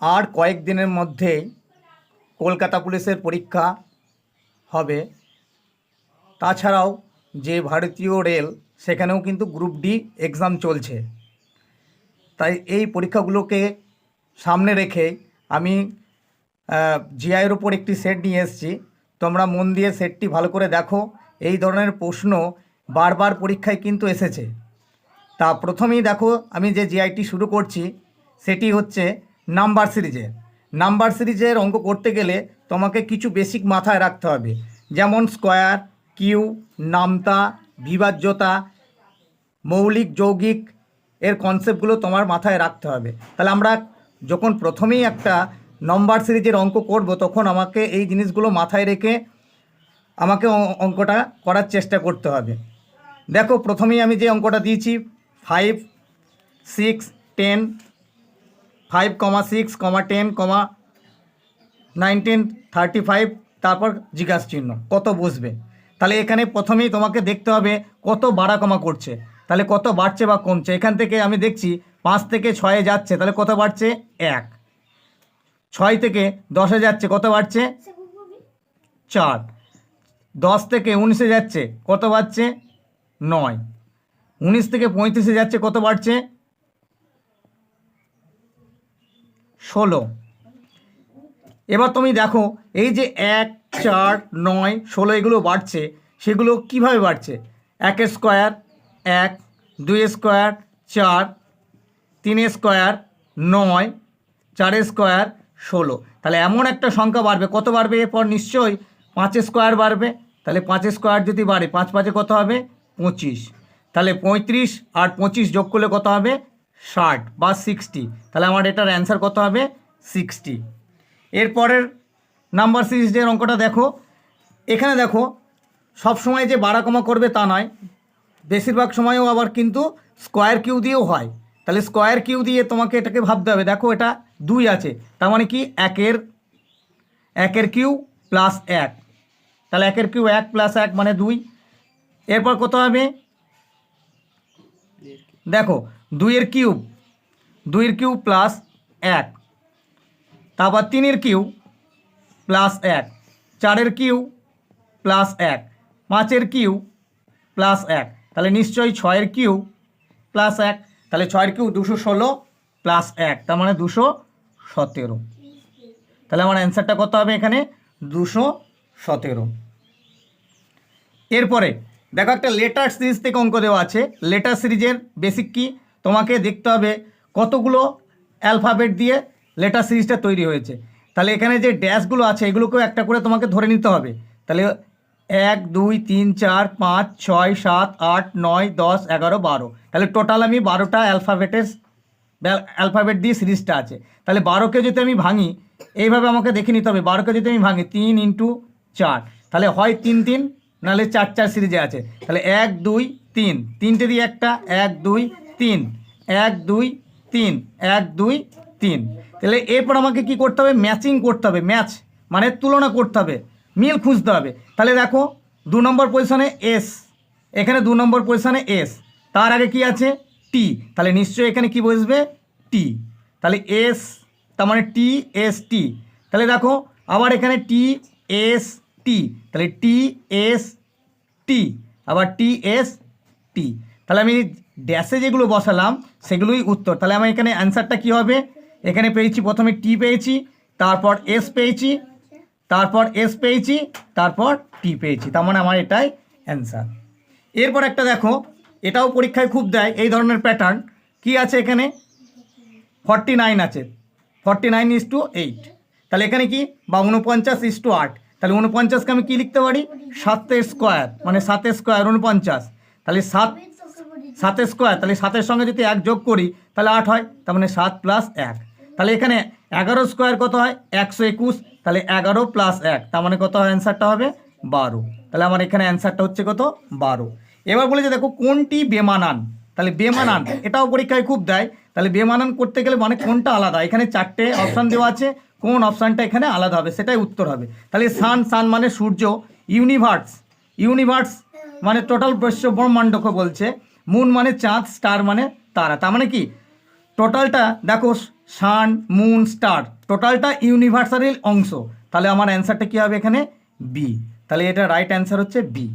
আর কয়েকদিনের মধ্যেই কলকাতা পুলিশের পরীক্ষা হবে। তাছাড়াও যে ভারতীয় রেল সেখানেও কিন্তু গ্রুপ ডি এক্সাম চলছে। তাই এই পরীক্ষাগুলোকে সামনে রেখে আমি জিআইয়ের উপর একটি সেট নিয়ে এসেছি। তোমরা মন দিয়ে সেটটি ভালো করে দেখো। এই ধরনের প্রশ্ন বারবার পরীক্ষায় কিন্তু এসেছে। তা প্রথমেই দেখো, আমি যে জিআইটি শুরু করছি সেটি হচ্ছে নাম্বার সিরিজের। নাম্বার সিরিজের অঙ্ক করতে গেলে তোমাকে কিছু বেসিক মাথায় রাখতে হবে, যেমন স্কোয়ার, কিউ, নামতা, বিভাজ্যতা, মৌলিক যৌগিক এর কনসেপ্টগুলো তোমার মাথায় রাখতে হবে। তাহলে আমরা যখন প্রথমেই একটা নম্বর সিরিজের অঙ্ক করব তখন আমাকে এই জিনিসগুলো মাথায় রেখে আমাকে অঙ্কটা করার চেষ্টা করতে হবে। দেখো, প্রথমেই আমি যে অঙ্কটা দিয়েছি 5, 6, 10, 5, 6, 10, 19, 35, তারপর জিজ্ঞাসা চিহ্ন কত বসবে। তাহলে এখানে প্রথমেই তোমাকে দেখতে হবে কত বাড়া কমা করছে, তাহলে কত বাড়ছে বা কমছে। এখান থেকে আমি দেখছি 5 থেকে 6 যাচ্ছে, তাহলে কত বাড়ছে 1। 6 থেকে 10 যাচ্ছে, কত বাড়ছে 4। 10 থেকে 19 যাচ্ছে, কত বাড়ছে 9। 19 থেকে 35 যাচ্ছে, কত বাড়ছে 16। এবার তুমি দেখো এই যে 1, 4, 9, 16 এগুলো বাড়ছে, সেগুলো কিভাবে বাড়ছে। 1 স্কোয়ার 1, 2 স্কোয়ার 4, 3 স্কোয়ার 9, 4 স্কোয়ার 16। তাহলে এমন একটা সংখ্যা বাড়বে, কত বাড়বে এরপর নিশ্চয়ই 5 স্কোয়ার বাড়বে। তাহলে 5 স্কোয়ার যদি বাড়ে 5 5 কত হবে 25। তাহলে 35 আর 25 যোগ করলে কত হবে 60 বা 60। তাহলে আমার এটার অ্যান্সার কত হবে 60। এরপরের নাম্বার সিরিজের অঙ্কটা দেখো। এখানে দেখো সব সময় যে বাড়া কমা করবে তা নয়, বেশিরভাগ সময়ও আবার কিন্তু স্কোয়ার কিউ দিয়েও হয়। তাহলে স্কোয়ার কিউ দিয়ে তোমাকে এটাকে ভাবতে হবে। দেখো এটা 2 আছে, তার মানে কি 1 কিউ প্লাস 1। তাহলে 1 কিউ 1 প্লাস 1 মানে 2। এরপর কত হবে দেখো 2 কিউব প্লাস 1, তারপর 3 q plus 1, 4 q plus 1, 5 q plus 1। তাহলে নিশ্চয়ই 6 কিউ প্লাস 1। তাহলে 6 কিউ 216 প্লাস 1, তার মানে 217। তাহলে আমার অ্যান্সারটা কত হবে এখানে 217। এরপরে দেখো একটা লেটার সিরিজ থেকে অঙ্ক দেওয়া আছে। লেটার সিরিজের বেসিক কি, তোমাকে দেখতে হবে কতগুলো অ্যালফাবেট দিয়ে লেটার সিরিজটা তৈরি হয়েছে। তাহলে এখানে যে ড্যাশগুলো আছে এগুলোকেও একটা করে তোমাকে ধরে নিতে হবে। তাহলে 1, 2, 3, 4, 5, 6, 7, 8, 9, 10, 11, 12। তাহলে টোটাল আমি 12টা অ্যালফাবেট দিয়ে সিরিজটা আছে। তাহলে 12কে যদি আমি ভাঙি, এইভাবে আমাকে দেখে নিতে হবে। 12কে যদি আমি ভাঙি 3 × 4, তাহলে হয় 3 3, নাহলে 4 4 সিরিজে আছে। তাহলে 1 2 3, 3টে দিয়ে একটা 1 2 3, 1 2 3, 1 2 3। তাহলে এরপর আমাকে কি করতে হবে, ম্যাচিং করতে হবে। ম্যাচ মানে তুলনা করতে হবে, মিল খুঁজতে হবে। তাহলে দেখো 2 নম্বর পজিশনে এস, এখানে 2 নম্বর পজিশনে এস, তার আগে কি আছে টি, তাহলে নিশ্চয়ই এখানে কি বসবে টি। তাহলে এস, তার মানে টি এস টি। তাহলে দেখো আবার এখানে টি এস টি, তাহলে টি এস টি, আবার টি এস টি। তাহলে আমি ড্যাশে যেগুলো বসালাম সেগুলোই উত্তর। তাহলে আমার এখানে অ্যান্সারটা কী হবে, এখানে পেয়েছি প্রথমে টি পেয়েছি, তারপর এস পেয়েছি, তারপর এস পেয়েছি, তারপর টি পেয়েছি। তার মানে আমার এটাই অ্যান্সার। এরপর একটা দেখো, এটাও পরীক্ষায় খুব দেয় এই ধরনের প্যাটার্ন। কি আছে এখানে 49 আছে, 49:8। তাহলে এখানে কি বা 49:8। তাহলে 49কে আমি কি লিখতে পারি 7 স্কোয়ার, মানে 7 স্কোয়ার 49। তাহলে 7 স্কোয়ার, তাহলে 7-এর সঙ্গে যদি 1 যোগ করি তাহলে 8 হয়, তার মানে 7 + 1। তাহলে এখানে 11 স্কোয়ার কত হয় 121, তাহলে 11 + 1, তার মানে কত হয় অ্যান্সারটা হবে 12। তাহলে আমার এখানে অ্যান্সারটা হচ্ছে কত 12। এবার বলেছে দেখো কোনটি বেমানান। তাহলে বেমানান এটাও পরীক্ষায় খুব দেয়। তাহলে বেমানান করতে গেলে মানে কোনটা আলাদা, এখানে 4টে অপশান দেওয়া আছে, কোন অপশানটা এখানে আলাদা হবে সেটাই উত্তর হবে। তাহলে সান মানে সূর্য, ইউনিভার্স মানে টোটাল বিশ্ব ব্রহ্মাণ্ডকে বলছে, মুন মানে চাঁদ, স্টার মানে তারা। তার মানে কি টোটালটা দেখো সান মুন স্টার টোটালটা ইউনিভার্সালের অংশ, তাহলে আমার অ্যান্সারটা কী হবে এখানে বি। তাহলে এটা রাইট অ্যান্সার হচ্ছে বি।